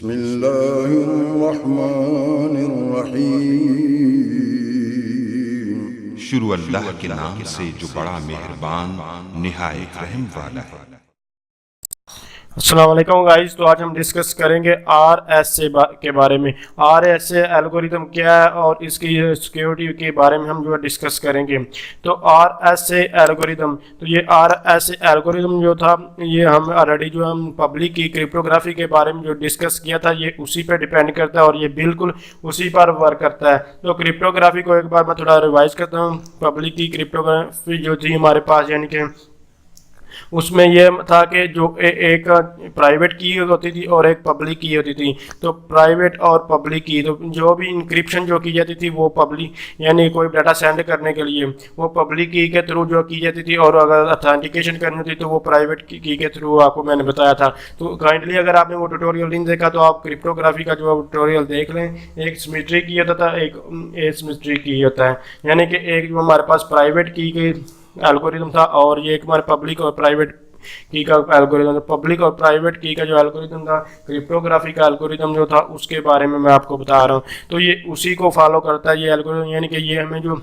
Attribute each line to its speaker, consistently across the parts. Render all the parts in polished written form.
Speaker 1: बिस्मिल्लाहिर्रहमानिर्रहीम। शुरू अल्लाह के नाम से जो बड़ा मेहरबान निहायत रहम वाला है।
Speaker 2: अस्सलाम वालेकुम गाइस। तो आज हम डिस्कस करेंगे RSA के बारे में। RSA एल्गोरिदम क्या है और इसकी सिक्योरिटी के बारे में हम जो है डिस्कस करेंगे। तो RSA एल्गोरिदम, तो ये RSA एल्गोरिदम जो था ये हम ऑलरेडी जो हम पब्लिक की क्रिप्टोग्राफी के बारे में जो डिस्कस किया था ये उसी पे डिपेंड करता है और ये बिल्कुल उसी पर वर्क करता है। तो क्रिप्टोग्राफी को एक बार मैं थोड़ा रिवाइज करता हूँ। पब्लिक की क्रिप्टोग्राफी जो थी हमारे पास, यानी कि उसमें यह था कि जो एक प्राइवेट की होती थी और एक पब्लिक की होती थी। तो प्राइवेट और पब्लिक की, तो जो भी इंक्रिप्शन जो की जाती थी वो पब्लिक, यानी कोई डाटा सेंड करने के लिए वो पब्लिक की के थ्रू जो की जाती थी, और अगर अथेंटिकेशन करनी होती तो वो प्राइवेट की के थ्रू आपको मैंने बताया था। तो काइंडली अगर आपने वो ट्यूटोरियल नहीं देखा तो आप क्रिप्टोग्राफी का जो ट्यूटोरियल देख लें। एक सिमेट्री की होता था, एक एसिमेट्री की होता है, यानी कि एक जो हमारे पास प्राइवेट की के एल्गोरिदम था और ये एक हमारे पब्लिक और प्राइवेट की का एल्गोरिदम था। पब्लिक और प्राइवेट की का जो एल्गोरिदम था, क्रिप्टोग्राफी का एल्गोरिदम जो था, उसके बारे में मैं आपको बता रहा हूँ। तो ये उसी को फॉलो करता है ये एल्गोरिदम, यानी कि ये हमें जो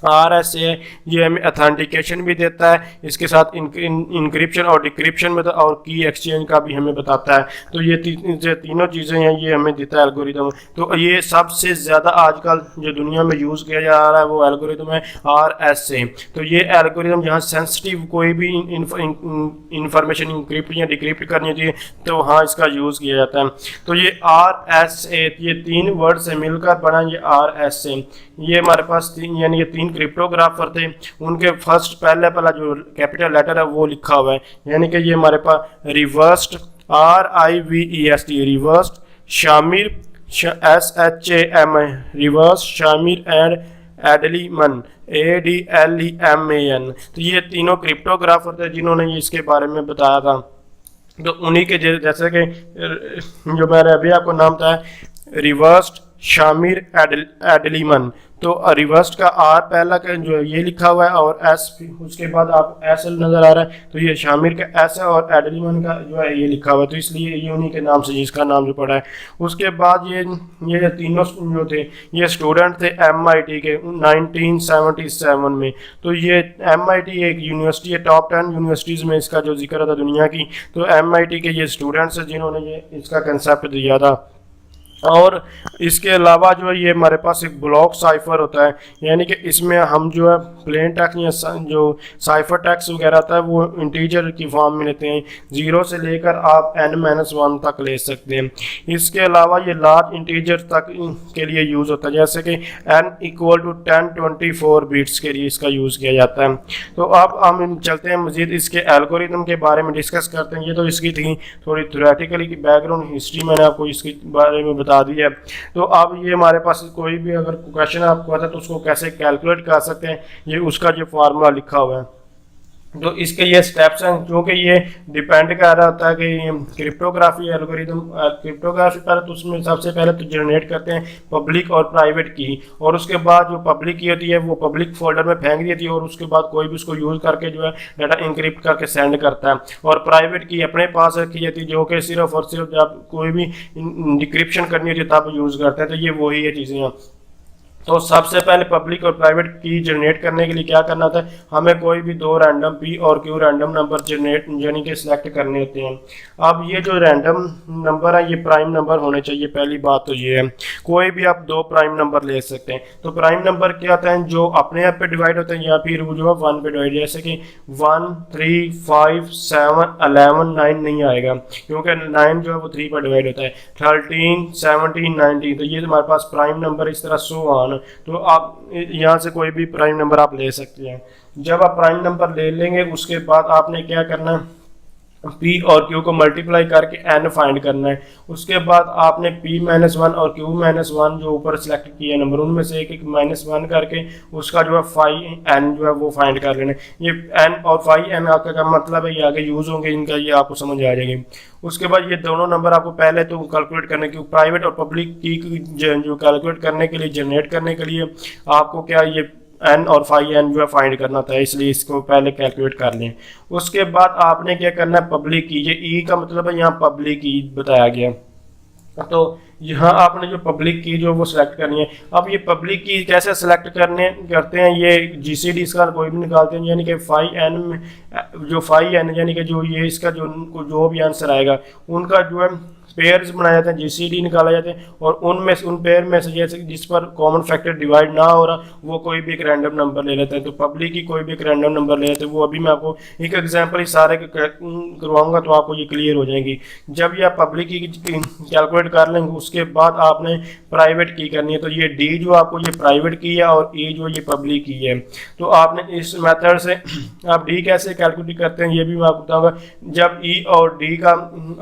Speaker 2: RSA ये हमें अथेंटिकेशन भी देता है, इसके साथ इंक्रिप्शन और डिक्रिप्शन में और की एक्सचेंज का भी हमें बताता है। तो ये तीनों चीज़ें हैं, ये हमें देता है एल्गोरिदम। तो ये सबसे ज़्यादा आजकल जो दुनिया में यूज़ किया जा रहा है वो एल्गोरिदम है RSA। तो ये एल्गोरिदम जहाँ सेंसिटिव कोई भी इंफॉर्मेशन इंक्रिप्ट या डिक्रिप्ट करनी होती है तो वहाँ इसका यूज़ किया जाता है। तो ये RSA, ये तीन वर्ड से मिलकर बना ये RSA। ये हमारे पास यानी ये तीन क्रिप्टोग्राफर थे, उनके फर्स्ट पहला जो कैपिटल लेटर है वो लिखा हुआ है, यानी कि ये हमारे पास Rivest RIVEST Rivest Shamir SHAM Rivest Shamir and Adleman ADLEMAN। तो ये तीनों क्रिप्टोग्राफर थे जिन्होंने इसके बारे में बताया था। तो उन्हीं के जैसे कि जो मैंने अभी आपको नाम था रिवर्स्ड शामिर एडलीमन, तो रिवर्स्ड का R पहला का जो ये लिखा हुआ है और S उसके बाद आप SL नज़र आ रहा है, तो ये शामिर का S है और एडलीमन का जो है ये लिखा हुआ है, तो इसलिए ये उन्हीं के नाम से जिसका नाम जो पड़ा है। उसके बाद ये तीनों जो थे ये स्टूडेंट थे MIT के 1977 में। तो ये MIT एक यूनिवर्सिटी है, टॉप 10 यूनिवर्सिटीज़ में इसका जो जिक्र था दुनिया की। तो MIT के ये स्टूडेंट्स हैं जिन्होंने ये इसका कंसेप्ट दिया था। और इसके अलावा जो है ये हमारे पास एक ब्लॉक साइफर होता है, यानी कि इसमें हम जो है प्लेन टेक्स्ट या जो साइफर टेक्स्ट वगैरह होता है वो इंटीजर की फॉर्म में लेते हैं, 0 से लेकर आप n-1 तक ले सकते हैं। इसके अलावा ये लार्ज इंटीजर तक के लिए यूज़ होता है, जैसे कि n = 1024 बिट्स के लिए इसका यूज़ किया जाता है। तो अब हम चलते हैं मज़ीद इसके एल्गोरिदम के बारे में डिस्कस करते हैं। ये तो इसकी थी थोड़ी थ्योरेटिकली की बैकग्राउंड हिस्ट्री, मैंने आपको इसके बारे में बता दी है। तो अब ये हमारे पास कोई भी अगर क्वेश्चन आपको आता है तो उसको कैसे कैलकुलेट कर सकते हैं, ये उसका जो फार्मूला लिखा हुआ है। तो इसके ये स्टेप्स हैं, क्योंकि ये डिपेंड कर रहा होता है कि क्रिप्टोग्राफी एल्गोरिदम क्रिप्टोग्राफी पर, तो उसमें सबसे पहले तो जनरेट करते हैं पब्लिक और प्राइवेट की, और उसके बाद जो पब्लिक की होती है वो पब्लिक फोल्डर में फेंक दी थी और उसके बाद कोई भी उसको यूज़ करके जो है डाटा इंक्रिप्ट करके सेंड करता है, और प्राइवेट की अपने पास रखी जाती है जो कि सिर्फ और सिर्फ जब कोई भी डिक्रिप्शन करनी होती है तब यूज़ करते हैं। तो ये वही है चीज़ें हैं। तो सबसे पहले पब्लिक और प्राइवेट की जनरेट करने के लिए क्या करना होता है, हमें कोई भी दो रैंडम P और Q रैंडम नंबर जनरेट यानी कि सिलेक्ट करने होते हैं। अब ये जो रैंडम नंबर है ये प्राइम नंबर होने चाहिए, पहली बात तो ये है। कोई भी आप दो प्राइम नंबर ले सकते हैं। तो प्राइम नंबर क्या होता है, जो अपने आप पे डिवाइड होते हैं या फिर वो जो है 1 पे डिवाइड, जैसे कि 1 3 5 7 11 9 नहीं आएगा क्योंकि 9 जो है वो 3 पर डिवाइड होता है, 13 17 19। तो ये हमारे पास प्राइम नंबर इस तरह 100 तो आप यहाँ से कोई भी प्राइम नंबर आप ले सकते हैं। जब आप प्राइम नंबर ले लेंगे उसके बाद आपने क्या करना है, P और Q को मल्टीप्लाई करके N फाइंड करना है। उसके बाद आपने P-1 और Q-1 जो ऊपर सेलेक्ट किया नंबर उनमें से एक -1 करके उसका जो है φn जो है वो फाइंड कर लेना है। ये n और φn आपका क्या मतलब है, ये आगे यूज़ होंगे इनका, ये आपको समझ आ जाएगी। उसके बाद ये दोनों नंबर आपको पहले तो कैलकुलेट करने की, प्राइवेट और पब्लिक की जो कैलकुलेट करने के लिए जनरेट करने के लिए आपको क्या ये n और φn जो है फाइंड करना था, इसलिए इसको पहले कैलकुलेट कर लें। उसके बाद आपने क्या करना है, पब्लिक की, ये ई का मतलब है यहाँ पब्लिक की बताया गया। तो यहाँ आपने जो पब्लिक की जो वो सिलेक्ट करनी है। अब ये पब्लिक की कैसे सिलेक्ट करते हैं, ये जीसीडी इसका कोई भी निकालते हैं, यानी कि फाई एन यानी कि जो ये इसका जो भी आंसर आएगा उनका जो है पेयर्स बनाए जाते हैं, जीसीडी निकाला जाते हैं, और उन पेयर में से जैसे जिस पर कॉमन फैक्टर डिवाइड ना हो रहा वो कोई भी एक रैंडम नंबर ले लेते हैं। तो पब्लिक की कोई भी एक रैंडम नंबर ले लेते हैं। वो अभी मैं आपको एक एग्जांपल सारे करवाऊंगा तो आपको ये क्लियर हो जाएंगी। जब ये आप पब्लिक की कैलकुलेट कर लेंगे उसके बाद आपने प्राइवेट की करनी है। तो ये डी जो आपको ये प्राइवेट की है और ई जो ये पब्लिक की है। तो आपने इस मेथड से आप डी कैसे कैलकुलेट करते हैं ये भी मैं आपको बताऊंगा। जब ई और डी का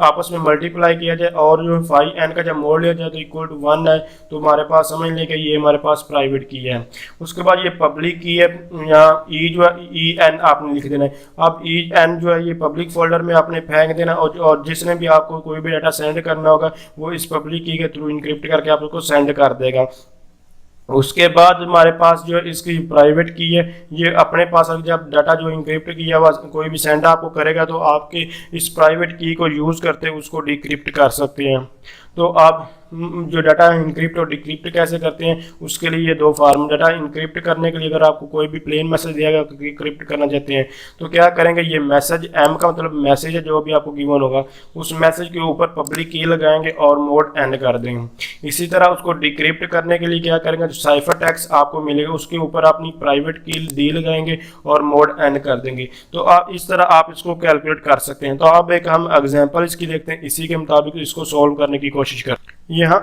Speaker 2: आपस में मल्टीप्लाई किया जाए और जो फाई एन का जब मोड़ लिया जाए तो इक्वल टू 1 है, तो हमारे पास समझ लें कि ये हमारे पास प्राइवेट की है। उसके बाद ये पब्लिक की है, यहाँ ई जो है ई एन आपने लिख देना है। अब ई एन जो है ये पब्लिक फोल्डर में आपने फेंक देना, और जिसने भी आपको कोई भी डाटा सेंड करना होगा वो इस पब्लिक की के थ्रू इनक्रिप्ट करके आप उसको सेंड कर देगा। उसके बाद हमारे पास जो इसकी प्राइवेट की है, ये अपने पास जब डाटा जो इंक्रिप्ट किया हुआ कोई भी सेंड आपको करेगा तो आपके इस प्राइवेट की को यूज़ करते उसको डिक्रिप्ट कर सकते हैं। तो आप जो डाटा इंक्रिप्ट और डिक्रिप्ट कैसे करते हैं उसके लिए ये दो फार्म। डाटा इंक्रिप्ट करने के लिए अगर आपको कोई भी प्लेन मैसेज दिया गया डिक्रिप्ट करना चाहते हैं तो क्या करेंगे, ये मैसेज एम का मतलब मैसेज है जो भी आपको गिवन होगा, उस मैसेज के ऊपर पब्लिक की लगाएंगे और मोड एंड कर देंगे। इसी तरह उसको डिक्रिप्ट करने के लिए क्या करेंगे, जो साइफर टेक्स्ट आपको मिलेगा उसके ऊपर अपनी प्राइवेट की डी लगाएंगे और मोड एंड कर देंगे। तो आप इस तरह आप इसको कैलकुलेट कर सकते हैं। तो अब एक हम एग्जाम्पल इसकी देखते हैं, इसी के मुताबिक इसको सॉल्व करने की कोशिश कर। यहाँ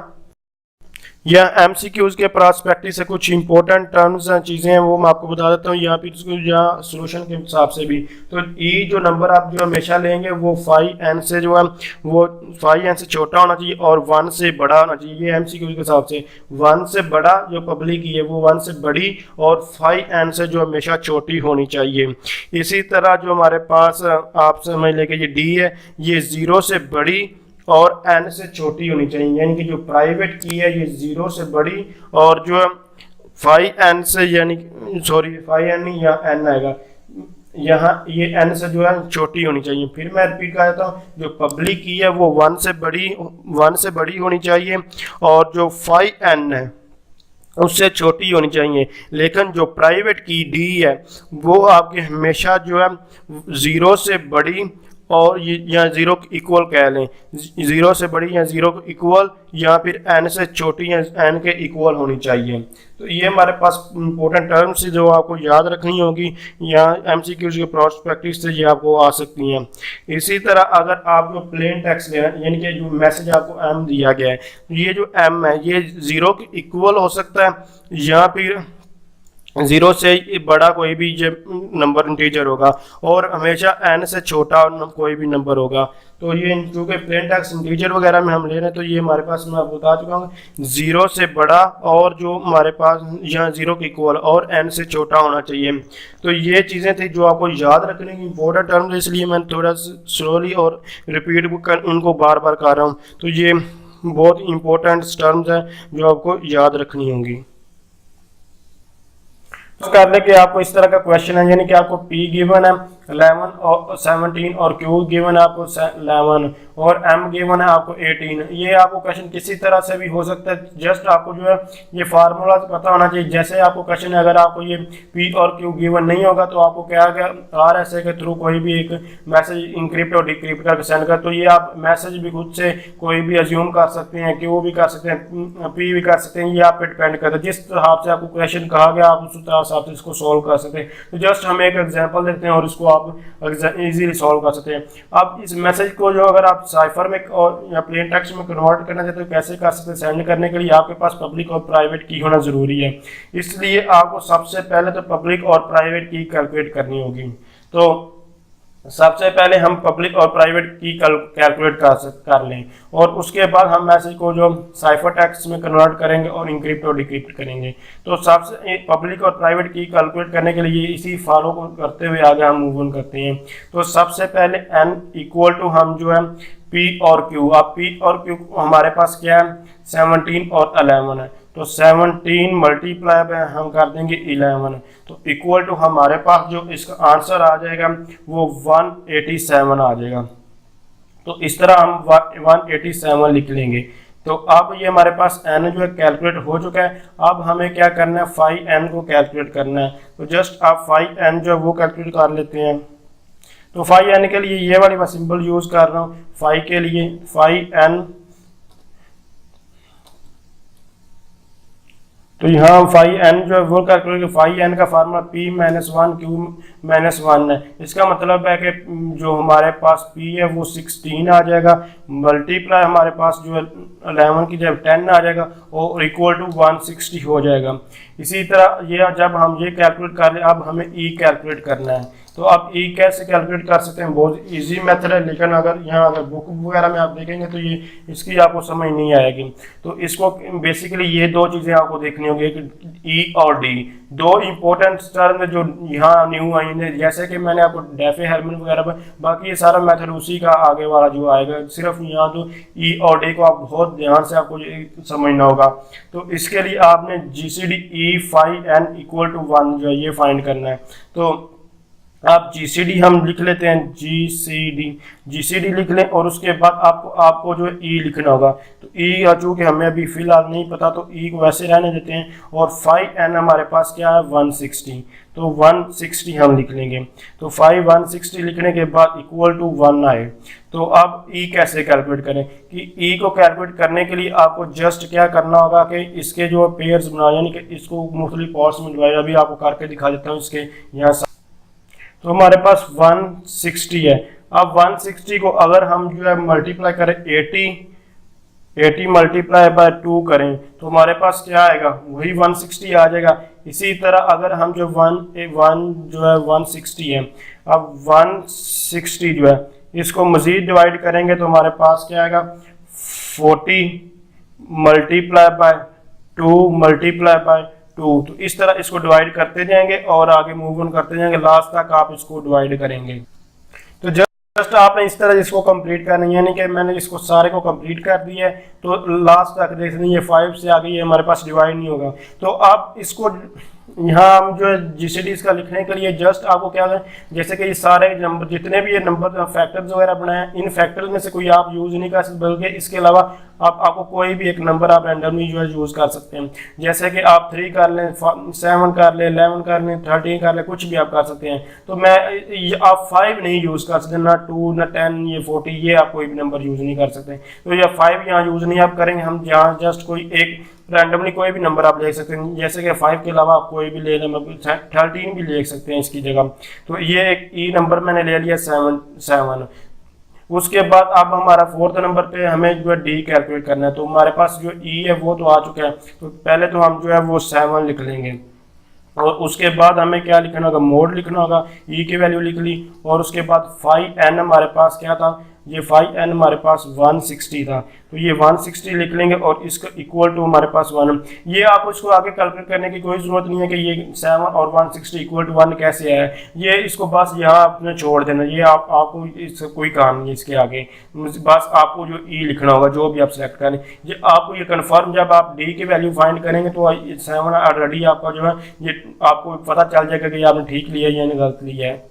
Speaker 2: एमसीक्यूज के पर्सपेक्टिव से कुछ इंपॉर्टेंट टर्म्स हैं, चीज़ें हैं, वो मैं आपको बता देता हूँ यहाँ पे यहाँ सोल्यूशन के हिसाब से भी। तो ई जो नंबर आप जो हमेशा लेंगे वो 5n से जो है वो 5n से छोटा होना चाहिए और 1 से बड़ा होना चाहिए। ये एमसीक्यूज के हिसाब से 1 से बड़ा जो पब्लिक की है वो 1 से बड़ी और 5n से जो हमेशा छोटी होनी चाहिए। इसी तरह जो हमारे पास आप समझ लेंगे ये डी है, ये 0 से बड़ी और n से छोटी होनी चाहिए, यानी कि जो प्राइवेट की है ये 0 से बड़ी और जो 5n से यानी 5n नहीं यहाँ n आएगा, यहाँ ये n से जो है छोटी होनी चाहिए। फिर मैं रिपीट कर देता हूँ, जो पब्लिक की है वो 1 से बड़ी होनी चाहिए और जो 5n है उससे छोटी होनी चाहिए। लेकिन जो प्राइवेट की डी है वो आपके हमेशा जो है 0 से बड़ी और यहाँ 0 इक्वल कह लें, 0 से बड़ी या 0 को इक्वल या फिर n से छोटी या n के इक्वल होनी चाहिए। तो ये हमारे पास इंपॉर्टेंट टर्म्स जो आपको याद रखनी होगी, यहाँ एमसीक्यूज के पर्सपेक्टिव से ये आपको आ सकती हैं। इसी तरह अगर आप जो प्लेन टेक्स्ट ले यानी कि जो मैसेज आपको m दिया गया है, ये जो m है ये 0 के इक्वल हो सकता है या फिर 0 से बड़ा कोई भी नंबर इंटीजर होगा और हमेशा n से छोटा कोई भी नंबर होगा। तो ये क्योंकि प्लेन टेक्स्ट इंटीजर वगैरह में हम ले रहे हैं तो ये हमारे पास मैं आपको बता चुका हूँ 0 से बड़ा और जो हमारे पास यहाँ 0 के इक्वल और n से छोटा होना चाहिए। तो ये चीज़ें थी जो आपको याद रखने की इंपॉर्टेंट टर्म्स, इसलिए मैं थोड़ा स्लोली और रिपीट उनको बार बार कर रहा हूँ। तो ये बहुत इंपॉर्टेंट टर्म्स हैं जो आपको याद रखनी होंगी। तो कर ले कि आपको इस तरह का क्वेश्चन है, यानी कि आपको P गिवन है 11 और 17 और Q गिवन है आपको 11 और M गिवन है आपको 18। ये आपको क्वेश्चन किसी तरह से भी हो सकता है, जस्ट आपको जो है ये फार्मूला पता होना चाहिए। जैसे आपको क्वेश्चन है, अगर आपको ये P और Q गिवन नहीं होगा तो आपको क्या RSA के थ्रू कोई भी एक मैसेज इंक्रिप्ट और डिक्रिप्ट करके सेंड कर, तो ये आप मैसेज भी खुद से कोई भी अज्यूम कर सकते हैं, Q भी कर सकते हैं, P भी कर सकते हैं, ये आप पे डिपेंड करता है। जिस हिसाब से आपको क्वेश्चन कहा गया आप उस हिसाब से इसको सॉल्व कर सकते हैं। तो जस्ट हम एक एग्जांपल देते हैं और इसको आप इजीली सॉल्व कर सकते हैं। अब इस मैसेज को जो अगर आप साइफर में और या प्लेन टेक्स्ट में कन्वर्ट करना चाहते हो कैसे कर सकते हैं, सेंड करने के लिए आपके पास पब्लिक और प्राइवेट की होना जरूरी है। इसलिए आपको सबसे पहले तो पब्लिक और प्राइवेट की कैलकुलेट करनी होगी। तो सबसे पहले हम पब्लिक और प्राइवेट की कैलकुलेट कर लें और उसके बाद हम मैसेज को जो साइफर टेक्स्ट में कन्वर्ट करेंगे और इंक्रिप्ट और डिक्रिप्ट करेंगे। तो सबसे पब्लिक और प्राइवेट की कैलकुलेट करने के लिए इसी फॉलो को करते हुए आगे हम मूव ऑन करते हैं। तो सबसे पहले n इक्वल टू हम जो है P और Q, अब P और Q हमारे पास क्या है 17 और 11 है, तो 17 मल्टीप्लाई पे हम कर देंगे 11, तो इक्वल टू हमारे पास जो इसका आंसर आ जाएगा वो 187 आ जाएगा। तो इस तरह हम 187 लिख लेंगे। तो अब ये हमारे पास n जो है कैलकुलेट हो चुका है। अब हमें क्या करना है, फाई n को कैलकुलेट करना है। तो जस्ट आप फाई n जो है वो कैलकुलेट कर लेते हैं। तो फाई n के लिए ये वाली मैं सिंबल यूज कर रहा हूँ। फाई के लिए फाई n, तो यहाँ फाई n जो है वो कैलकुलेट, फाई n का formula p minus 1 q minus 1 है। इसका मतलब है कि जो हमारे पास p है वो 16 आ जाएगा, मल्टीप्लाई हमारे पास जो है 11 की जब 10 आ जाएगा और इक्वल टू 160 हो जाएगा। इसी तरह ये जब हम ये कैलकुलेट कर ले, अब हमें e कैलकुलेट करना है। तो आप e कैसे कैलकुलेट कर सकते हैं, बहुत इजी मेथड है, लेकिन अगर यहाँ अगर बुक वगैरह में आप देखेंगे तो ये इसकी आपको समझ नहीं आएगी। तो इसको बेसिकली ये दो चीज़ें आपको देखनी होगी, e और d, दो इंपॉर्टेंट टर्म जो यहाँ न्यू आई हैं, जैसे कि मैंने आपको डेफे हेरमन वगैरह पर, बाकी ये सारा मेथड उसी का आगे वाला जो आएगा, सिर्फ यहाँ तो e और d को आप बहुत ध्यान से आपको समझना होगा। तो इसके लिए आपने GCD e phi n equal to 1 जो है ये फाइंड करना है। तो आप GCD हम लिख लेते हैं, GCD लिख लें और उसके बाद आपको जो है E लिखना होगा। तो E चूँकि हमें अभी फिलहाल नहीं पता तो E को वैसे रहने देते हैं। और फाई n हमारे पास क्या है 160, तो 160 हम लिख लेंगे। तो फाई 160 लिखने के बाद इक्वल टू 1 आए। तो अब E कैसे कैलकुलेट करें, कि E को कैलकुलेट करने के लिए आपको जस्ट क्या करना होगा कि इसके जो पेयर्स बनाए, यानी कि इसको मुख्तलिफ पार्ट्स में डिवाइड, अभी आपको करके दिखा देता हूँ इसके यहाँ। तो हमारे पास 160 है। अब 160 को अगर हम जो है मल्टीप्लाई करें 80 मल्टीप्लाई बाय 2 करें तो हमारे पास क्या आएगा, वही 160 आ जाएगा। इसी तरह अगर हम जो 160 है, अब 160 जो है इसको मजीद डिवाइड करेंगे तो हमारे पास क्या आएगा, 40 मल्टीप्लाई बाय 2 मल्टीप्लाई बाय 2। तो इस तरह इसको डिवाइड करते जाएंगे और आगे मूव ऑन करते जाएंगे, लास्ट तक आप इसको डिवाइड करेंगे। तो जस्ट आपने इस तरह इसको कंप्लीट करना है, यानी कि मैंने इसको सारे को कंप्लीट कर दिया है। तो लास्ट तक देख लें, ये 5 से आगे ये हमारे पास डिवाइड नहीं होगा। तो आप इसको यहाँ हम जो है GCD इसका लिखने के लिए जस्ट आपको क्या है, जैसे कि ये सारे नंबर जितने भी ये नंबर फैक्टर्स वगैरह बनाए हैं, इन फैक्टर्स में से कोई आप यूज़ नहीं कर सकते, बल्कि इसके अलावा आपको कोई भी एक नंबर आप रैंडमली जो है यूज़ कर सकते हैं। जैसे कि आप 3 कर लें, 7 कर लें, 11 कर लें, 13 कर लें, कुछ भी आप कर सकते हैं। तो आप 5 नहीं यूज़ कर सकते, ना 2 ना 10 ये 40 ये आप कोई भी नंबर यूज़ नहीं कर सकते। तो ये 5 यहाँ यूज़ नहीं आप करेंगे, हम यहाँ जस्ट कोई एक रैंडमली कोई भी नंबर आप ले सकते हैं, जैसे कि 5 के अलावा आप कोई भी ले लें, 13 भी ले सकते हैं इसकी जगह। तो ये एक ई नंबर मैंने ले लिया 7। उसके बाद अब हमारा 4th नंबर पे हमें जो है डी कैलकुलेट करना है। तो हमारे पास जो ई है वो तो आ चुका है, तो पहले तो हम जो है वो 7 लिख लेंगे और उसके बाद हमें क्या लिखना होगा, मोड लिखना होगा। ई की वैल्यू लिख ली और उसके बाद 5n हमारे पास क्या था, ये 5n हमारे पास 160 था, तो ये 160 लिख लेंगे और इसका इक्वल टू हमारे पास 1। ये आप उसको आगे कैलकुलेट करने की कोई ज़रूरत नहीं है कि ये 7 और 160 इक्वल टू 1 कैसे आया, ये इसको बस यहाँ आपने छोड़ देना, ये आपको इसका कोई काम नहीं है इसके आगे। बस आपको जो ई लिखना होगा जो भी आप सेलेक्ट करें, ये आपको ये कन्फर्म जब आप डी की वैल्यू फाइंड करेंगे तो 7 ऑलरेडी आपका जो है ये आपको पता चल जाएगा कि आपने ठीक लिया है या गलत लिया है,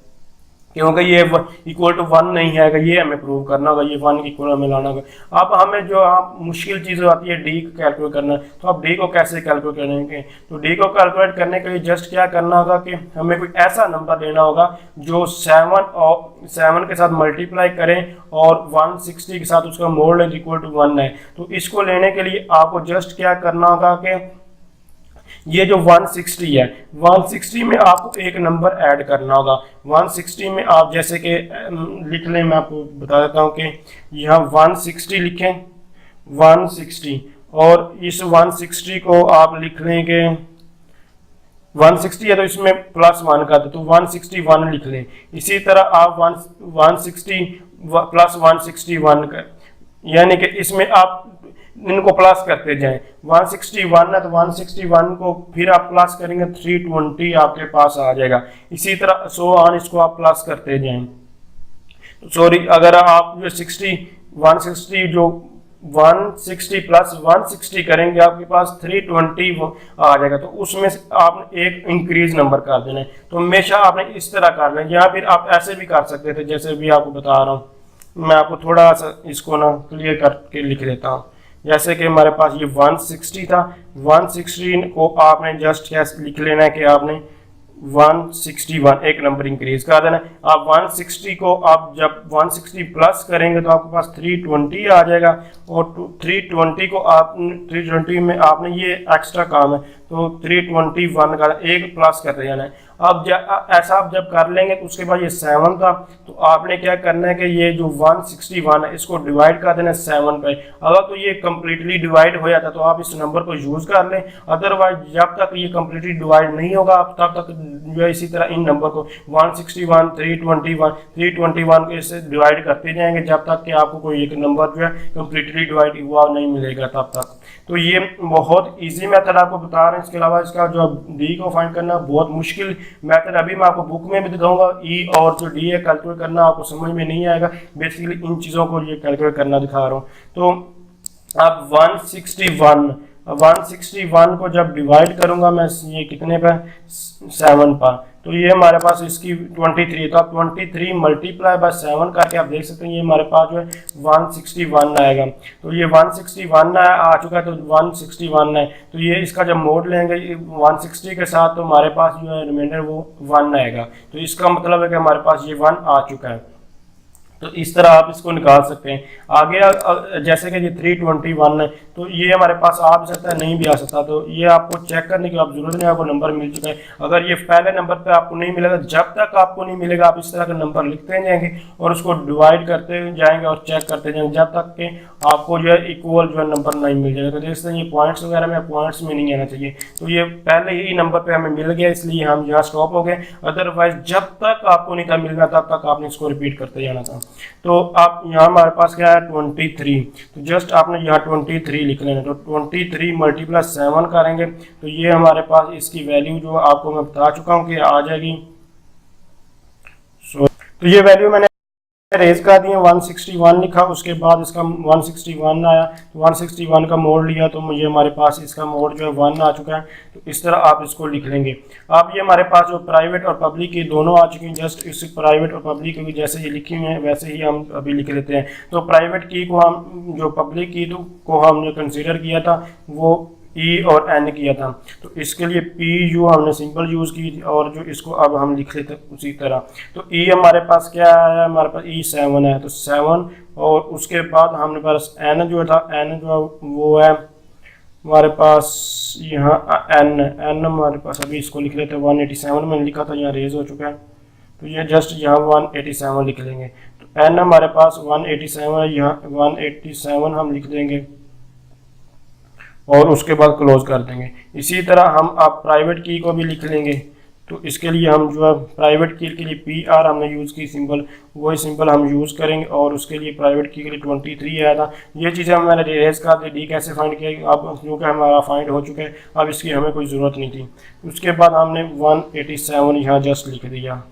Speaker 2: क्योंकि ये इक्वल टू 1 नहीं है, ये हमें प्रूव करना होगा, ये 1 इक्वल हमें लाना होगा। अब हमें जो मुश्किल चीज़ आती है डी को कैलकुलेट करना, तो अब डी को कैसे कैलकुलेट करेंगे, तो डी को कैलकुलेट करने के लिए जस्ट क्या करना होगा कि हमें कोई ऐसा नंबर लेना होगा जो 7 के साथ मल्टीप्लाई करें और 160 के साथ उसका मोड इक्वल टू 1 है। तो इसको लेने के लिए आपको जस्ट क्या करना होगा कि ये जो 160 है, 160 में आपको एक नंबर ऐड करना होगा। 160 में आप जैसे कि लिख लें, मैं आपको बता देता हूँ कि यहाँ 160 लिखें, 160, और इस 160 को आप लिख लें कि 160 है तो इसमें +1 कर दो, तो 161 लिख लें। इसी तरह आप 160 + 161 कर, यानी कि इसमें आप इनको प्लस करते जाएं। 161 है तो 161 को फिर आप प्लस करेंगे, 320 आपके पास आ जाएगा। इसी तरह सो ऑन, इसको आप प्लस करते जाएं। सॉरी, अगर आप जो 160 जो 160 + 160 करेंगे आपके पास 320 आ जाएगा, तो उसमें आपने एक इंक्रीज नंबर कर देना है। तो हमेशा आपने इस तरह करना है, या फिर आप ऐसे भी कर सकते थे जैसे भी आपको बता रहा हूँ। मैं आपको थोड़ा सा इसको ना क्लियर करके लिख देता हूँ। जैसे कि हमारे पास ये 160 था, 116 को आपने जस्ट क्या लिख लेना है कि आपने 161 एक नंबर इंक्रीज कर देना। आप 160 को आप जब 160 प्लस करेंगे तो आपके पास 320 आ जाएगा, और 320 को आप 320 में आपने ये एक्स्ट्रा काम है तो 321 का एक प्लस करते जाना है। अब ऐसा आप जब कर लेंगे तो उसके बाद ये 7 था, तो आपने क्या करना है कि ये जो 161 है इसको डिवाइड कर देना 7 पे। अगर तो ये कम्प्लीटली डिवाइड हो जाता तो आप इस नंबर को यूज कर लें, अदरवाइज जब तक ये कम्प्लीटली डिवाइड नहीं होगा आप तब तक जो है इसी तरह इन नंबर को 161 321 को इससे डिवाइड करते जाएंगे जब तक कि आपको कोई एक नंबर जो है कम्प्लीटली डिवाइड हुआ नहीं मिलेगा तब तक। तो ये बहुत ईजी मेथड आपको बता रहे हैं। इसके अलावा इसका जो डी को फाइंड करना बहुत मुश्किल मेथड, अभी मैं आपको बुक में भी दिखाऊंगा। ई और जो डी है कैलकुलेट करना आपको समझ में नहीं आएगा, बेसिकली इन चीज़ों को ये कैलकुलेट करना दिखा रहा हूँ। तो अब 161 को जब डिवाइड करूंगा मैं ये कितने पर 7 पर, तो ये हमारे पास इसकी 23, तो आप 23 मल्टीप्लाई बाय 7 करके आप देख सकते हैं ये हमारे पास जो है 161 आएगा। तो ये 161 आ चुका है, तो 161 है, तो ये इसका जब मोड लेंगे 160 के साथ तो हमारे पास जो है रिमाइंडर वो 1 आएगा। तो इसका मतलब है कि हमारे पास ये 1 आ चुका है। तो इस तरह आप इसको निकाल सकते हैं। आगे जैसे कि ये 321 है, तो ये हमारे पास आ भी सकता है नहीं भी आ सकता, तो ये आपको चेक करने की आप जरूरत नहीं, आपको नंबर मिल चुका है। अगर ये पहले नंबर पे आपको नहीं मिलेगा, जब तक आपको नहीं मिलेगा आप इस तरह का नंबर लिखते जाएंगे और उसको डिवाइड करते जाएंगे और चेक करते जाएंगे जब तक कि आपको जो है इक्वल जो है नंबर नहीं मिल जाएगा। तो जैसे ये पॉइंट्स वगैरह में पॉइंट्स में नहीं आना चाहिए, तो ये पहले ही नंबर पे हमें मिल गया इसलिए हम यहाँ स्टॉप हो गए, अदरवाइज जब तक आपको नहीं था मिलना तब तक आपने इसको रिपीट करते जाना था। तो आप यहाँ हमारे पास क्या है 23, तो जस्ट आपने यहाँ 23 लिख लेना। तो 23 मल्टीप्लाई 7 करेंगे तो ये हमारे पास इसकी वैल्यू जो आपको मैं बता चुका हूँ कि आ जाएगी। तो ये वैल्यू मैंने रेज कर दिए, 161 लिखा, उसके बाद इसका 161 आया, तो 161 का मोड लिया तो मुझे हमारे पास इसका मोड जो है 1 आ चुका है। तो इस तरह आप इसको लिख लेंगे। अब ये हमारे पास जो प्राइवेट और पब्लिक की दोनों आ चुकी हैं, जस्ट इस प्राइवेट और पब्लिक की जैसे ये लिखी हुई है वैसे ही हम अभी लिख लेते हैं। तो प्राइवेट की को हम जो पब्लिक की को हमने कंसिडर किया था वो ई और एन किया था, तो इसके लिए पी यू हमने सिंपल यूज़ की थी, और जो इसको अब हम लिख लेते उसी तरह। तो ई हमारे पास क्या है, हमारे पास ई 7 है, तो 7, और उसके बाद हमारे पास एन जो था, एन जो वो है हमारे पास यहाँ एन हमारे पास अभी इसको लिख लेते हैं 187 में लिखा था, यहाँ रेज हो चुका है, तो ये जस्ट यहाँ 187 लिख लेंगे। तो एन हमारे पास 187 है, यहाँ 187 हम लिख देंगे और उसके बाद क्लोज कर देंगे। इसी तरह हम अब प्राइवेट की को भी लिख लेंगे, तो इसके लिए हम जो है प्राइवेट की के लिए पी आर हमने यूज़ की सिंबल, वही सिंबल हम यूज़ करेंगे, और उसके लिए प्राइवेट की के लिए 23 आया था। ये चीज़ें मैंने रेज कर दी, डी कैसे फाइंड किया, अब क्योंकि हमारा फाइंड हो चुका है, अब इसकी हमें कोई ज़रूरत नहीं थी। उसके बाद हमने 187 यहाँ जस्ट लिख दिया,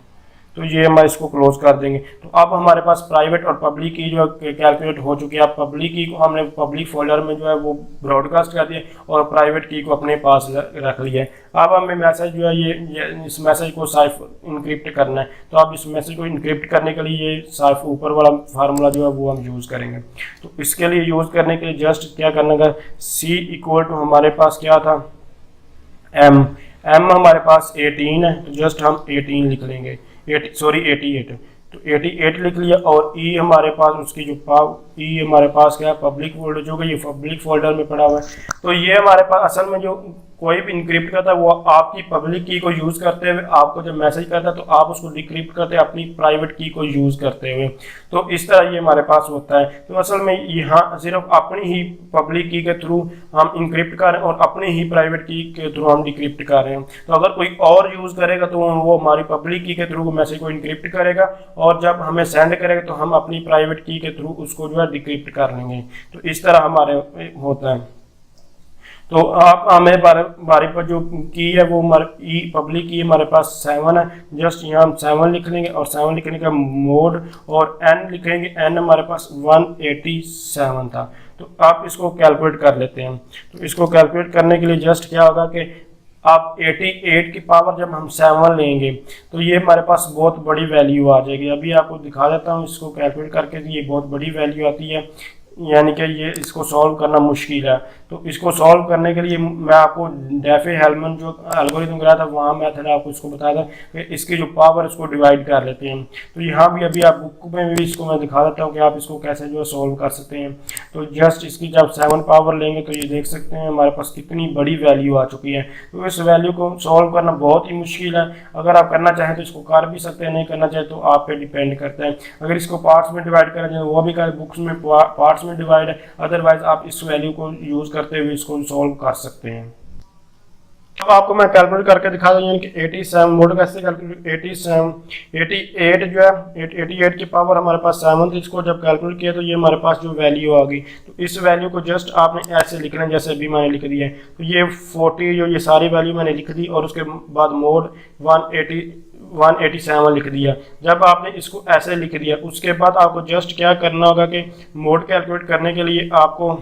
Speaker 2: तो ये हम इसको क्लोज कर देंगे। तो अब हमारे पास प्राइवेट और पब्लिक की जो कैलकुलेट हो चुकी है। अब पब्लिक की को हमने पब्लिक फोल्डर में जो है वो ब्रॉडकास्ट कर दिया और प्राइवेट की को अपने पास रख लिया है। अब हमें मैसेज जो है ये इस मैसेज को साइफ इनक्रिप्ट करना है, तो अब इस मैसेज को इनक्रिप्ट करने के लिए ये साइफ ऊपर वाला फार्मूला जो है वो हम यूज़ करेंगे। तो इसके लिए यूज़ करने के लिए जस्ट क्या करना है, सी इक्वल टू हमारे पास क्या था एम हमारे पास 18 है, तो जस्ट हम 18 लिख लेंगे, 88, तो 88 लिख लिया। और ई हमारे पास उसकी जो ई हमारे पास क्या है पब्लिक फोल्डर, जो कि ये पब्लिक फोल्डर में पड़ा हुआ है। तो ये हमारे पास असल में जो कोई भी इनक्रिप्ट करता है वो आपकी पब्लिक की को यूज़ करते हुए आपको जब मैसेज करता है तो आप उसको डिक्रिप्ट करते हैं अपनी प्राइवेट की को यूज़ करते हुए। तो इस तरह ये हमारे पास होता है। तो असल में यहाँ सिर्फ अपनी ही पब्लिक की के थ्रू हम इनक्रिप्ट कर रहे हैं और अपनी ही प्राइवेट की के थ्रू हम डिक्रिप्ट कर रहे हैं। तो अगर कोई और यूज़ करेगा तो वो हमारी पब्लिक की के थ्रू मैसेज को इनक्रिप्ट करेगा, और जब हमें सेंड करेगा तो हम अपनी प्राइवेट की के थ्रू उसको जो है डिक्रिप्ट कर लेंगे। तो इस तरह हमारे होता है। तो आप हमें बारी पर जो की है वो हमारे पब्लिक की हमारे पास 7 है, जस्ट यहाँ हम 7 लिख लेंगे और 7 लिखने का मोड और एन लिखेंगे, एन हमारे पास 187 था। तो आप इसको कैलकुलेट कर लेते हैं। तो इसको कैलकुलेट करने के लिए जस्ट क्या होगा कि आप 88 की पावर जब हम 7 लेंगे तो ये हमारे पास बहुत बड़ी वैल्यू आ जाएगी। अभी आपको दिखा देता हूँ इसको कैलकुलेट करके, ये बहुत बड़ी वैल्यू आती है। यानी कि ये इसको सॉल्व करना मुश्किल है। तो इसको सॉल्व करने के लिए मैं आपको डेफे-हेल्मन जो एल्गोरिथम कराया था वहाँ मेथड आपको इसको बताया था कि इसकी जो पावर इसको डिवाइड कर लेते हैं। तो यहाँ भी अभी आप बुक में भी इसको मैं दिखा देता हूँ कि आप इसको कैसे जो है सॉल्व कर सकते हैं। तो जस्ट इसकी जब 7 पावर लेंगे तो ये देख सकते हैं हमारे पास कितनी बड़ी वैल्यू आ चुकी है। तो इस वैल्यू को सॉल्व करना बहुत ही मुश्किल है। अगर आप करना चाहें तो इसको कर भी सकते हैं, नहीं करना चाहें तो आप पे डिपेंड करता है। अगर इसको पार्ट्स में डिवाइड करें जाए वो भी करें, बुक्स में पार्ट्स में डिवाइड है, अदरवाइज आप इस वैल्यू को यूज करते हुए इसको सॉल्व कर सकते हैं। अब आपको मैं कैलकुलेट करके दिखा दूँ, यानी कि 87 मोड कैसे कैलकुलेट 88 जो है 88 की पावर हमारे पास 7 थी। इसको जब कैलकुलेट किया तो ये हमारे पास जो वैल्यू आ गई, तो इस वैल्यू को जस्ट आपने ऐसे लिखना है जैसे अभी मैंने लिख दिया है। तो ये 40 जो ये सारी वैल्यू मैंने लिख दी और उसके बाद मोड 187 लिख दिया। जब आपने इसको ऐसे लिख दिया उसके बाद आपको जस्ट क्या करना होगा कि मोड कैलकुलेट करने के लिए आपको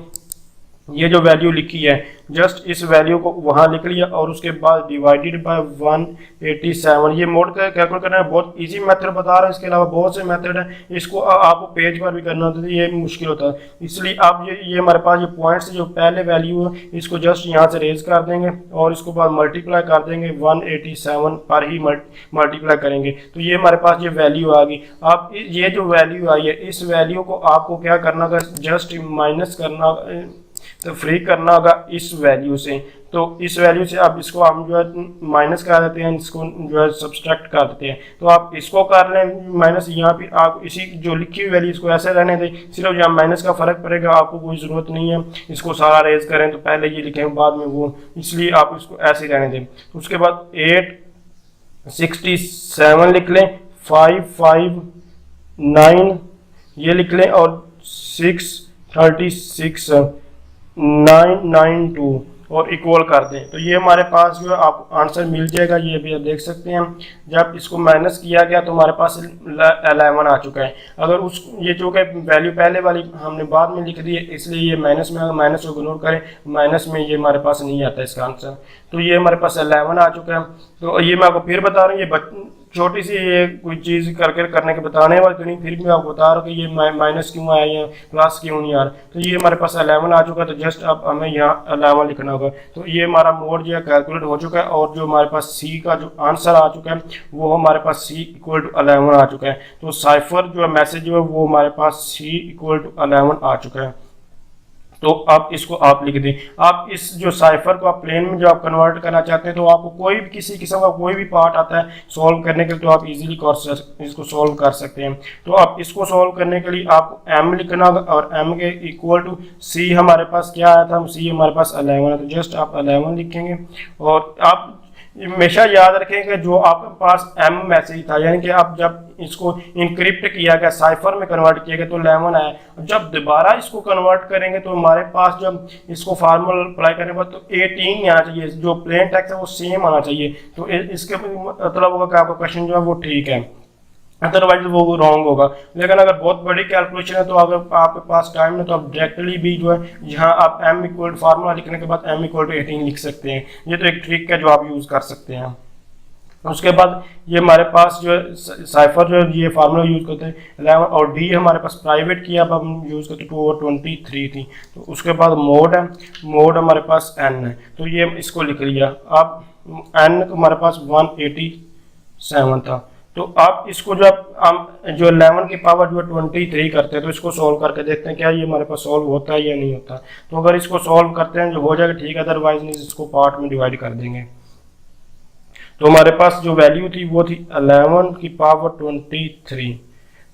Speaker 2: ये जो वैल्यू लिखी है जस्ट इस वैल्यू को वहाँ लिख लिया और उसके बाद डिवाइडेड बाय 187। ये मोड का कैलकुलेट करना है, बहुत इजी मेथड बता रहा है। इसके अलावा बहुत से मेथड है, इसको आपको पेज पर भी करना होता है, ये मुश्किल होता है। इसलिए आप ये हमारे पास ये पॉइंट्स जो पहले वैल्यू है इसको जस्ट यहाँ से रेज कर देंगे और इसको बाद मल्टीप्लाई कर देंगे 187 पर ही मल्टीप्लाई करेंगे। तो ये हमारे पास ये वैल्यू आ गई। आप ये जो वैल्यू आई है इस वैल्यू को आपको क्या करना होगा, जस्ट माइनस करना, तो फ्री करना होगा इस वैल्यू से। तो इस वैल्यू से अब इसको हम जो है माइनस कर देते हैं, इसको जो है सब्सट्रैक्ट कर देते हैं। तो आप इसको कर लें माइनस, यहाँ पे आप इसी जो लिखी हुई वैल्यू इसको ऐसे रहने दें, सिर्फ यहाँ माइनस का फर्क पड़ेगा, आपको कोई ज़रूरत नहीं है इसको सारा रेज करें तो पहले ये लिखें बाद में वो, इसलिए आप इसको ऐसे रहने दें। तो उसके बाद 867 लिख लें, 559 ये लिख लें और 636 992 और इक्वल कर दें। तो ये हमारे पास जो है आपको आंसर मिल जाएगा। ये भी आप देख सकते हैं जब इसको माइनस किया गया तो हमारे पास 11 आ चुका है। अगर उस ये जो कि वैल्यू पहले वाली हमने बाद में लिख दी है इसलिए ये माइनस में, माइनस को इग्नोर करें, माइनस में ये हमारे पास नहीं आता इसका आंसर। तो ये हमारे पास 11 आ चुका है। तो ये मैं आपको फिर बता रहा हूँ, ये छोटी सी ये कोई चीज़ करने के बताने वाली तो नहीं, फिर भी मैं आपको बता रहा हूँ कि ये माइनस क्यों आया या प्लस क्यों नहीं आ रहा। तो ये हमारे पास 11 आ चुका है। तो जस्ट अब हमें यहाँ 11 लिखना होगा। तो ये हमारा मोड जो है कैलकुलेट हो चुका है और जो हमारे पास सी का जो आंसर आ चुका है वो हमारे पास C = 11 आ चुका है। तो साइफर जो है मैसेज जो है वो हमारे पास C = 11 आ चुका है। तो आप इसको आप लिख दें। आप इस जो साइफर को आप प्लेन में जो आप कन्वर्ट करना चाहते हैं तो आपको कोई भी किसी किस्म का कोई भी पार्ट आता है सॉल्व करने के लिए तो आप इजीली इसको सॉल्व कर सकते हैं। तो आप इसको सॉल्व करने के लिए आपको m लिखना होगा और m के इक्वल टू C हमारे पास क्या आया था, C हमारे पास 11 है। तो जस्ट आप 11 लिखेंगे और आप हमेशा याद रखें कि जो आपके पास m मैसेज था, यानी कि आप जब इसको इनक्रिप्ट किया गया साइफर में कन्वर्ट किया गया तो 11 आया। जब दोबारा इसको कन्वर्ट करेंगे तो हमारे पास जब इसको फार्मूला अप्लाई करने के बाद तो 18 आना चाहिए, जो प्लेन टेक्स्ट है वो सेम आना चाहिए। तो इसके मतलब होगा कि आपका क्वेश्चन जो है वो ठीक है, अदरवाइज वो रॉन्ग होगा। लेकिन अगर बहुत बड़ी कैलकुलेशन है तो अगर आपके पास टाइम है तो आप डायरेक्टली भी जो है यहाँ आप m फार्मूला लिखने के बाद m = 18 लिख सकते हैं। ये तो एक ट्रिक है जो आप यूज़ कर सकते हैं। उसके बाद ये हमारे पास जो है साइफर जो है ये फार्मूला यूज़ करते हैं 11 और D हमारे पास प्राइवेट की अब हम यूज़ करते 2/23 थी। तो उसके बाद मोड है, मोड हमारे पास n है। तो ये इसको लिख लिया। अब n हमारे पास 187 था। तो आप इसको जो जो 11 की पावर जो 23 करते हैं तो इसको सॉल्व करके देखते हैं क्या ये हमारे पास सॉल्व होता है या नहीं होता। तो अगर इसको सॉल्व करते हैं जो हो जाएगा ठीक है, अदरवाइज नहीं इसको पार्ट में डिवाइड कर देंगे। तो हमारे पास जो वैल्यू थी वो थी 11 की पावर 23।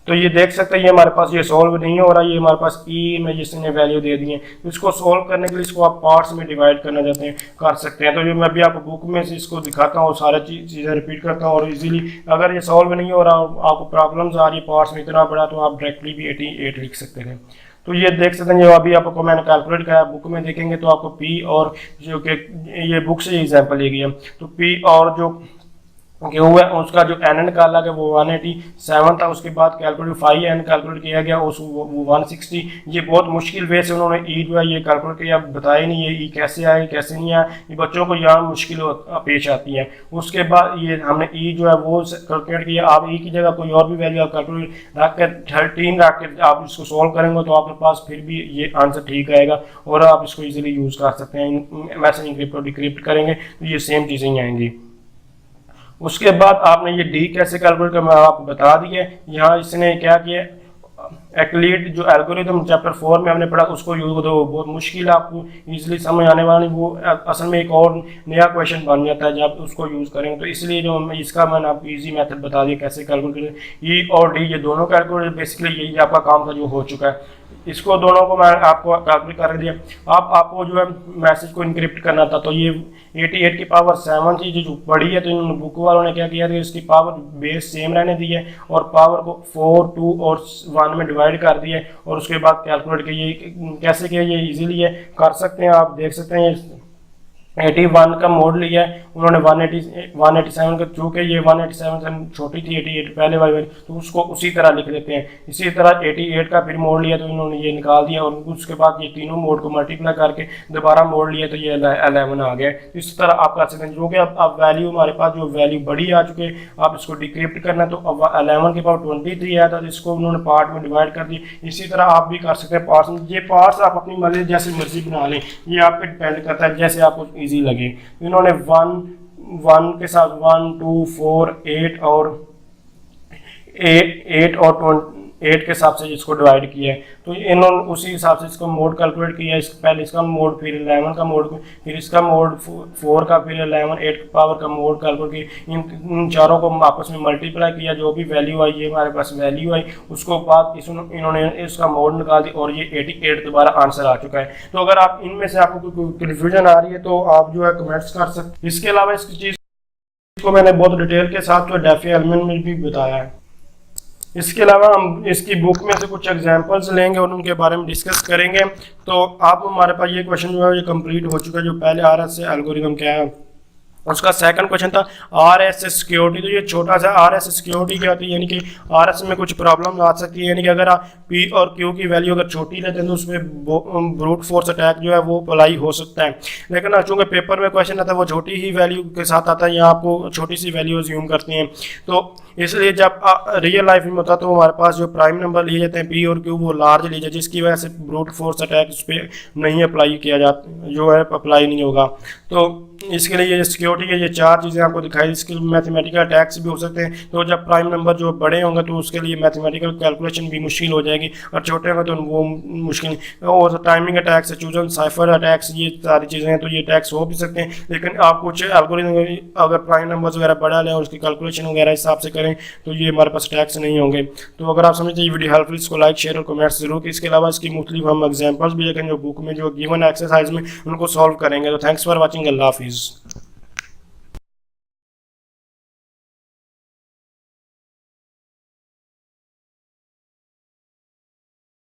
Speaker 2: तो ये देख सकते हैं ये हमारे पास ये सॉल्व नहीं हो रहा, ये हमारे पास ई में जिसने वैल्यू दे दी है। तो इसको सॉल्व करने के लिए इसको आप पार्ट्स में डिवाइड करना चाहते हैं कर सकते हैं। तो जो मैं भी आपको बुक में से इसको दिखाता हूँ, सारी चीज़ें रिपीट करता हूँ और इजीली अगर ये सॉल्व नहीं हो रहा, आपको प्रॉब्लम्स आ रही है पार्ट्स में इतना बड़ा, तो आप डायरेक्टली भी 88 लिख सकते हैं। तो ये देख सकते हैं जो अभी आपको मैंने कैलकुलेट किया, बुक में देखेंगे तो आपको P और जो कि ये बुक से एग्जाम्पल ली गई है। तो P और जो क्यों है उसका जो एन निकाला गया वो 187 था, उसके बाद कैलकुलेट 5n कैलकुलेट किया गया उस वो 160। ये बहुत मुश्किल वे से उन्होंने ई जो है ये कैलकुलेट किया, बताया नहीं ये ई कैसे आए कैसे नहीं आया, ये बच्चों को यहाँ मुश्किल पेश आती है। उसके बाद ये हमने ई जो है वो कैलकुलेट किया। आप ई की जगह कोई और भी वैल्यू आप कैलकुलेट रख कर 13 रख कर आप इसको सॉल्व करेंगे तो आपके पास फिर भी ये आंसर ठीक आएगा और आप इसको ईजिली यूज़ कर सकते हैं। मैसेज इंक्रिप्ट और डिक्रिप्ट करेंगे तो ये सेम चीज़ें ही आएंगी। उसके बाद आपने ये डी कैसे कैलकुलेट कर मैं आपको बता दिया। यहाँ इसने क्या किया, एक्लीड जो एल्गोरिथम चैप्टर 4 में हमने पढ़ा उसको यूज करो, बहुत मुश्किल आपको इजीली समझ आने वाली, वो असल में एक और नया क्वेश्चन बन जाता है जब उसको यूज़ करेंगे। तो इसलिए जो इसका मैंने आपको इजी मेथड बता दिया कैसे कैलकुलेट करें। ई और डी ये दोनों कैलकुलेट बेसिकली यही आपका काम था जो हो चुका है। इसको दोनों को मैं आपको कैलकुलेट कर दिया। अब आपको जो है मैसेज को इनक्रिप्ट करना था तो ये 88 की पावर 7 थी जो बड़ी है, तो इन बुक वालों ने क्या किया कि इसकी पावर बेस सेम रहने दी है और पावर को 4, 2 और 1 में डिवाइड कर दिया और उसके बाद कैलकुलेट किया। कैसे किया ये इजीली है, कर सकते हैं, आप देख सकते हैं 81 का मोड लिया है उन्होंने 187 का, चूँकि ये 187 से छोटी थी 88 पहले वाली तो उसको उसी तरह लिख देते हैं। इसी तरह 88 का फिर मोड लिया तो इन्होंने ये निकाल दिया और उसके बाद ये तीनों मोड को मल्टीप्लाई करके दोबारा मोड लिया तो ये 11 आ गया। तो इस तरह आप कर सकते हैं, क्योंकि अब वैल्यू हमारे पास जो वैल्यू बड़ी आ चुकी है आप इसको डिक्रिप्ट करना तो अब 11 के पावर 23 आया था तो इसको उन्होंने पार्ट में डिवाइड कर दी। इसी तरह आप भी कर सकते हैं पार्ट्स में, ये पार्ट्स आप अपनी मर्जी जैसे मर्जी बना लें, ये आप पे डिपेंड करता है जैसे आपको ईजी लगे। इन्होंने 1 के साथ 1, 2, 4, 8 और 8 के हिसाब से इसको डिवाइड किया है। तो इन्होंने उसी हिसाब से इसको मोड कैलकुलेट किया है। पहले इसका मोड, फिर 11 का मोड, फिर इसका मोड 4 का, फिर 11 8 पावर का मोड कैलकुलेट किया। इन चारों को आपस में मल्टीप्लाई किया, जो भी वैल्यू आई ये हमारे पास वैल्यू आई, उसको बाद इन्होंने इसका मोड निकाल दी और ये 88 दोबारा आंसर आ चुका है। तो अगर आप इनमें से आपको कोई कन्फ्यूजन आ रही है तो आप जो है कमेंट्स कर सकते। इसके अलावा इस चीज़ को मैंने बहुत डिटेल के साथ तो डेफी एलिमेंट में भी बताया है। इसके अलावा हम इसकी बुक में से कुछ एग्जांपल्स लेंगे और उनके बारे में डिस्कस करेंगे। तो आप हमारे पास ये क्वेश्चन जो है ये कंप्लीट हो चुका है, जो पहले आ रहा है एल्गोरिथम क्या है। उसका सेकंड क्वेश्चन था RSS सिक्योरिटी। तो ये छोटा सा RSS सिक्योरिटी क्या होती है, यानी कि RSS में कुछ प्रॉब्लम आ सकती है, यानी कि अगर आप P और Q की वैल्यू अगर छोटी लेते हैं तो उसमें ब्रूट फोर्स अटैक जो है वो अप्लाई हो सकता है। लेकिन चूँकि पेपर में क्वेश्चन आता है वो छोटी ही वैल्यू के साथ आता है, या आपको छोटी सी वैल्यू अज्यूम करते हैं, तो इसलिए जब रियल लाइफ में होता तो हमारे पास जो प्राइम नंबर लिए जाते हैं P और Q वो लार्ज लिए जाते, जिसकी वजह से ब्रूट फोर्स अटैक उस पर नहीं अप्लाई किया जाता, जो है अप्लाई नहीं होगा। तो इसके लिए ये सिक्योरिटी है, ये चार चीज़ें आपको दिखाई। इसके मैथमेटिकल अटैक्स भी हो सकते हैं, तो जब प्राइम नंबर जो बड़े होंगे तो उसके लिए मैथमेटिकल कैलकुलेशन भी मुश्किल हो जाएगी, और छोटे होंगे तो वो मुश्किल। और timing attacks, chosen cipher attacks, ये सारी चीज़ें हैं, तो ये अटैक्स हो भी सकते हैं। लेकिन आप कुछ एल्गोरिथम अगर प्राइम नंबर्स वगैरह बढ़ा लें और उसकी कैलकुलेशन वगैरह हिसाब से करें तो ये हमारे पास अटैक्स नहीं होंगे। तो अगर आप समझते हैं ये वीडियो हेल्पफुल, इसको लाइक शेयर और कमेंट्स जरूर कि इसके अलावा इसकी मुख्तलिफ हम एग्जाम्पल्स भी देखें जो बुक में जो गिवन एक्सरसाइज में उनको सॉल्व करेंगे। तो थैंक्स फॉर वॉचिंग, अल्लाह हाफिज़।